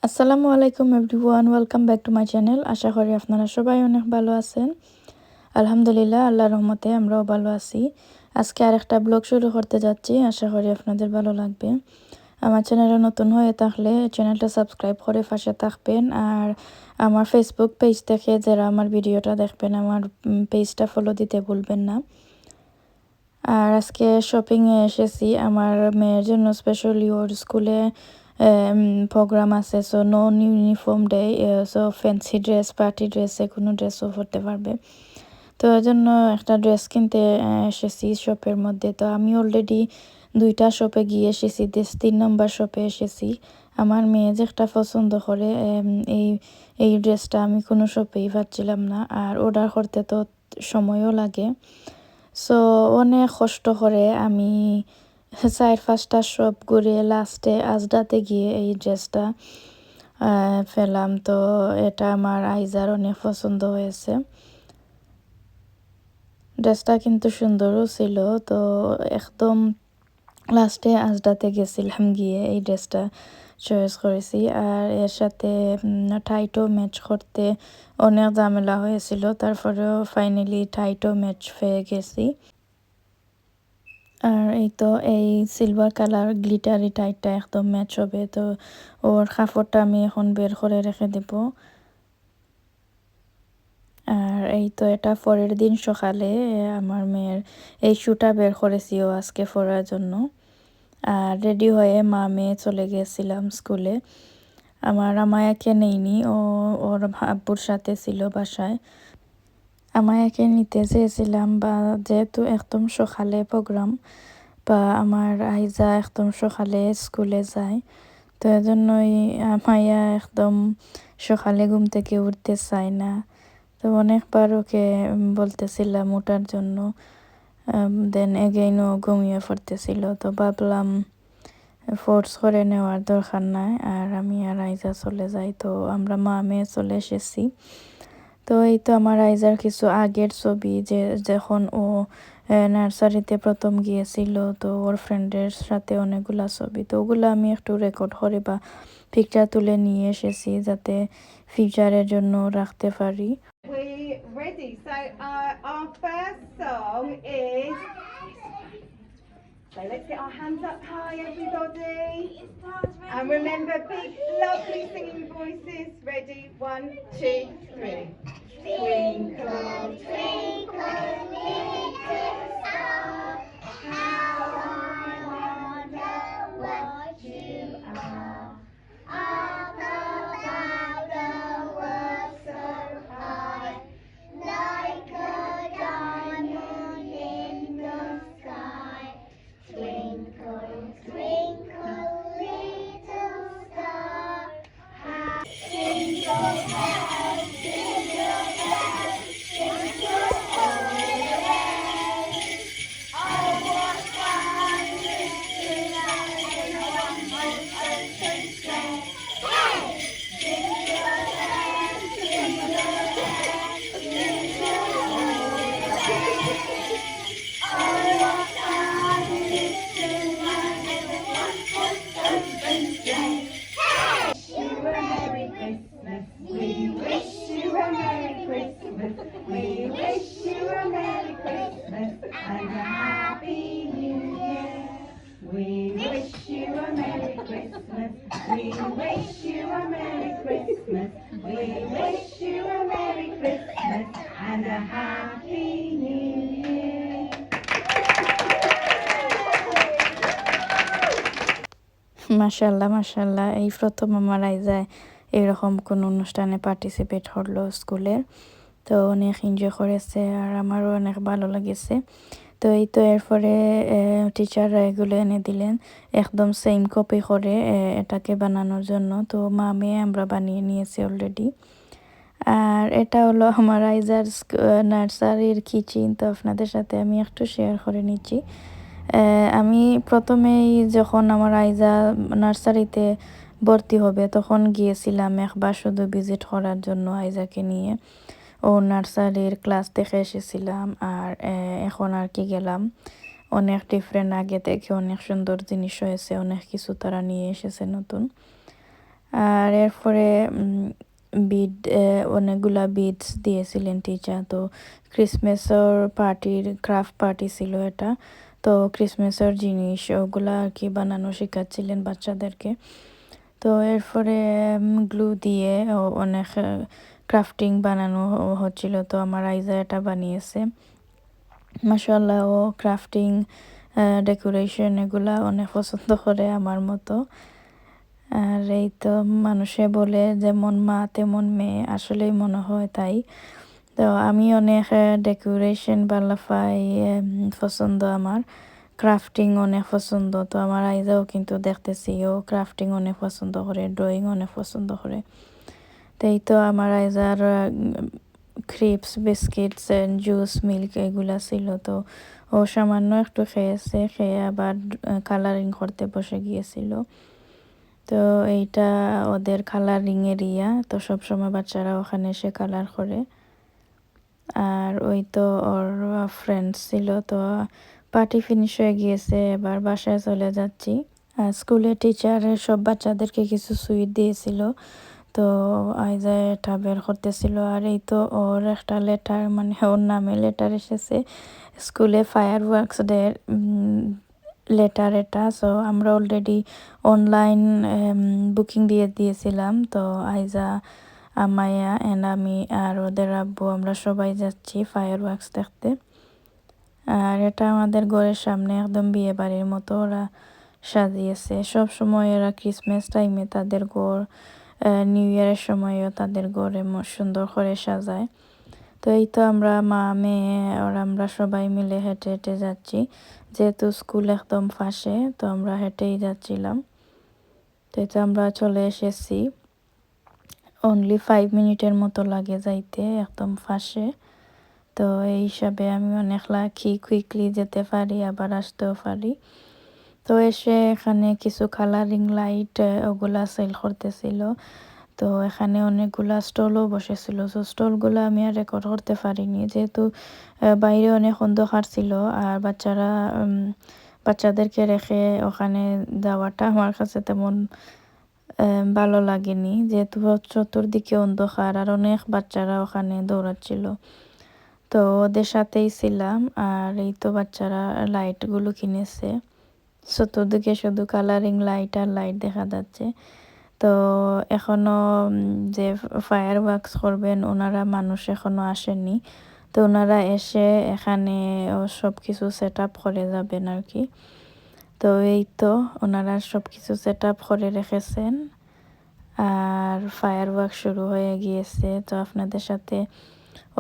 আসসালামু আলাইকুম everyone, welcome back to my channel. আশা করি আপনারা সবাই অনেক ভালো আছেন। আলহামদুলিল্লাহ, আল্লাহর রহমতে আমরাও ভালো আছি। আজকে আরেকটা ব্লগ শুরু করতে যাচ্ছি, আশা করি আপনাদের ভালো লাগবে। আমার চ্যানেলে নতুন হয়ে থাকলে চ্যানেলটা সাবস্ক্রাইব করে পাশে থাকবেন। আর আমার ফেসবুক পেজ থেকে যারা আমার ভিডিওটা দেখবেন, আমার পেজটা ফলো দিতে ভুলবেন না। আর আজকে শপিংয়ে এসেছি আমার মেয়ের জন্য, স্পেশালি ওর স্কুলে প্রোগ্রাম আছে। So no uniform day, so fancy dress, party ড্রেসে কোনো ড্রেসও পরতে পারবে। তো এর জন্য একটা ড্রেস কিনতে এসেছি শপের মধ্যে। তো আমি অলরেডি 2টা শপে গিয়ে এসেছি, 3 নম্বর শপে এসেছি। আমার মেয়ে যে একটা পছন্দ করে এই এই ড্রেসটা আমি কোনো শপেই পাচ্ছিলাম না, আর অর্ডার করতে তো সময়ও লাগে। সো অনেক কষ্ট করে আমি 4-5টা শপ ঘুরে লাস্টে আজদাতে গিয়ে এই ড্রেসটা পেলাম। তো এটা আমার আইজার অনেক পছন্দ হয়েছে। ড্রেসটা কিন্তু সুন্দরও ছিল। তো একদম লাস্টে আজদাতে গেছিলাম, গিয়ে এই ড্রেসটা চয়েস করেছি। আর এর সাথে টাইটও ম্যাচ করতে অনেক ঝামেলা হয়েছিল, তারপরেও ফাইনালি টাইটও ম্যাচ পেয়ে গেছি। আর এই তো এই সিলভার কালার গ্লিটারি টাইটটা একদম ম্যাচ হবে। তো ওর কাপড়টা আমি এখন বের করে রেখে দেব। আর এই তো এটা পরের দিন সকালে আমার মেয়ের এই শুটা বের করেছি ও আজকে পরার জন্য। আর রেডি হয়ে মা মেয়ে চলে গেছিলাম স্কুলে। আমার আমায়াকে নেইনি, ও ওর আব্বুর সাথে ছিল বাসায়। আমায়াকে নিতে চেয়েছিলাম, বা যেহেতু একদম সকালে প্রোগ্রাম, বা আমার আইজা একদম সকালে স্কুলে যায়, তো এজন্যই মাইয়া একদম সকালে ঘুম থেকে উঠতে চায় না। তো অনেকবার ওকে বলতেছিলাম ওঠার জন্য, দেন এগেইনও ঘুমিয়ে পড়তেছিল। তো ভাবলাম ফোর্স করে নেওয়ার দরকার নাই, আর আমি আর আইজা চলে যাই। তো আমরা মা মেয়ে চলে এসেছি। তো এই তো আমার আইজার কিছু আগের ছবি, যে যখন ও নার্সারিতে প্রথম গিয়েছিল, তো ওর ফ্রেন্ডের সাথে অনেকগুলা ছবি, তো ওগুলো আমি একটু রেকর্ড করে বা পিকচার তুলে নিয়ে এসেছি, যাতে ফিউচারের জন্য রাখতে পারি। We ready? So our first song is. So let's get our hands up high, everybody. And remember, big, lovely singing voices. Ready? 1, 2, 3. Twinkle, twinkle, little star, how I wonder what you are. Up above the world so high, like a diamond in the sky. Twinkle, twinkle, little star, how jingle bells, jingle bells, jingle all the way. Oh, what fun it is to ride in a one-horse open sleigh. Hey! Jingle bells, jingle bells, jingle all the way. Oh, what fun it is to ride in a one-horse open sleigh. Hey! Wish you a Merry Christmas. We wish you a Merry Christmas. We wish you a Merry Christmas and a Happy New Year. We wish you a Merry Christmas. We wish you a Merry Christmas. We wish you a Merry Christmas and a Happy New Year. মাশাল্লাহ মাশাল্লাহ, এই প্রথম আমার আইজায় এরকম কোনো অনুষ্ঠানে participate করলো স্কুলের। তো অনেক এনজয় করেছে, আর আমারও অনেক ভালো লেগেছে। তো এই তো এরপরে টিচাররা এগুলো এনে দিলেন একদম সেম কপি করে এটাকে বানানোর জন্য। তো মা মেয়ে আমরা বানিয়ে নিয়েছি অলরেডি। আর এটা হলো আমার আইজার নার্সারির কিচেন। তো আপনাদের সাথে আমি একটু শেয়ার করে নিচ্ছি। আমি প্রথমেই যখন আমার আইজা নার্সারিতে ভর্তি হবে, তখন গিয়েছিলাম একবার শুধু ভিজিট করার জন্য আইজাকে নিয়ে। ও নার্সারির ক্লাস দেখে এসেছিলাম, আর এখন আর কি গেলাম। অনেক ডিফারেন্ট, আগে থেকে অনেক সুন্দর জিনিস হয়েছে, অনেক কিছু তারা নিয়ে এসেছে নতুন। আর এরপরে বিড অনেকগুলা বিডস দিয়েছিলেন টিচার। তো ক্রিসমাসের পার্টির ক্রাফট পার্টি ছিল এটা। তো ক্রিসমাসের জিনিস ওগুলা আর কি বানানো শেখাচ্ছিলেন বাচ্চাদেরকে। তো এরপরে গ্লু দিয়ে অনেক ক্রাফটিং বানানো হচ্ছিল। তো আমার আইজা এটা বানিয়েছে। মাশাআল্লাহ, ও ক্রাফটিং ডেকোরেশন এগুলা অনেক পছন্দ করে আমার মতো। আর এই তো মানুষে বলে যেমন মা তেমন মেয়ে, আসলেই মনে হয় তাই। তো আমি অনেক ডেকোরেশন বালাফাই পছন্দ আমার, ক্রাফটিং অনেক পছন্দ। তো আমার আইজাও কিন্তু দেখতেছি ও ক্রাফটিং অনেক পছন্দ করে, ড্রয়িং অনেক পছন্দ করে। তো এই তো আমার আইজার ক্রিপস, বিস্কিটস, জুস, মিল্ক এগুলা ছিল। তো ও সামান্য একটু খেয়েছে, খেয়ে আবার কালারিং করতে বসে গিয়েছিল। তো এইটা ওদের কালারিং এরিয়া। তো সবসময় বাচ্চারা ওখানে এসে কালার করে। আর ওই তো ওর ফ্রেন্ডস ছিল। তো পার্টি ফিনিশ হয়ে গিয়েছে, এবার বাসায় চলে যাচ্ছি। স্কুলে টিচার সব বাচ্চাদেরকে কিছু সুইট দিয়েছিল। তো আইজা এটা বের করতেছিল। আর এই তো ওর একটা লেটার, মানে ওর নামে লেটার এসেছে স্কুলে, ফায়ার ওয়ার্কস ডে লেটার এটা। সো আমরা অলরেডি অনলাইন বুকিং দিয়ে দিয়েছিলাম। তো আইজা, আমায়া এন্ড আমি আর ওদের আব্বু আমরা সবাই যাচ্ছি ফায়ার ওয়ার্কস দেখতে। আর এটা আমাদের ঘরের সামনে একদম বিয়ে বাড়ির মতো ওরা সাজিয়েছে। সব সময় এরা ক্রিসমাস টাইমে তাদের ঘর, নিউ ইয়ারের সময়ও তাদের ঘরে সুন্দর করে সাজায়। তো এই তো আমরা মা মেয়ে আর আমরা সবাই মিলে হেঁটে হেঁটে যাচ্ছি, যেহেতু স্কুল একদম পাশে। তো আমরা হেঁটেই যাচ্ছিলাম। তো এই তো আমরা চলে এসেছি। অনলি 5 মিনিটের মতো লাগে যাইতে, একদম পাশে। তো এই হিসাবে আমি অনেক লাকি, কুইকলি যেতে পারি আবার আসতেও পারি। তো এসে এখানে কিছু কালারিং লাইট ওগুলা সেল করতেছিল। তো এখানে অনেকগুলা স্টলও বসেছিল। তো স্টলগুলো আমি আর রেকর্ড করতে পারিনি, যেহেতু বাইরে অনেক অন্ধকার ছিল। আর বাচ্চাদেরকে রেখে ওখানে যাওয়াটা আমার কাছে তেমন ভালো লাগেনি, যেহেতু চতুর্দিকে অন্ধকার আর অনেক বাচ্চারা ওখানে দৌড়াচ্ছিল। তো ওদের সাথেই ছিলাম। আর এই তো বাচ্চারা লাইটগুলো কিনেছে। চতুর্দিকে শুধু কালারিং লাইট আর লাইট দেখা যাচ্ছে। তো এখনো যে ফায়ার ওয়ার্কস করবেন ওনারা মানুষ এখনো আসেনি। তো ওনারা এসে এখানে সব কিছু সেট আপ করে যাবেন আর কি। তো এই তো ওনারা সব কিছু সেট আপ করে রেখেছেন। আর ফায়ার ওয়ার্ক শুরু হয়ে গিয়েছে। তো আপনাদের সাথে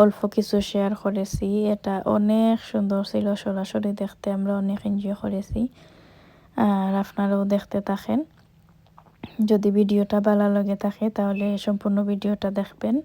অল্প কিছু শেয়ার করেছি। এটা অনেক সুন্দর ছিল সরাসরি দেখতে, আমরা অনেক এনজয় করেছি। আর আপনারাও দেখতে থাকেন। যদি ভিডিওটা ভালো লাগে থাকে তাহলে সম্পূর্ণ ভিডিওটা দেখবেন।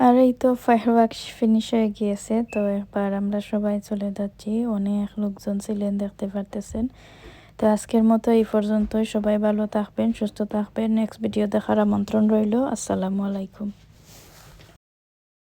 আর এই তো ফায়ার ওয়ার্কস ফিনিশ হয়ে গিয়েছে। তো এবার আমরা সবাই চলে যাচ্ছি। অনেক লোকজন ছিলেন, দেখতে পারতেছেন। তো আজকের মতো এই পর্যন্তই। সবাই ভালো থাকবেন, সুস্থ থাকবেন। নেক্সট ভিডিও দেখার আমন্ত্রণ রইল। আসসালামু আলাইকুম।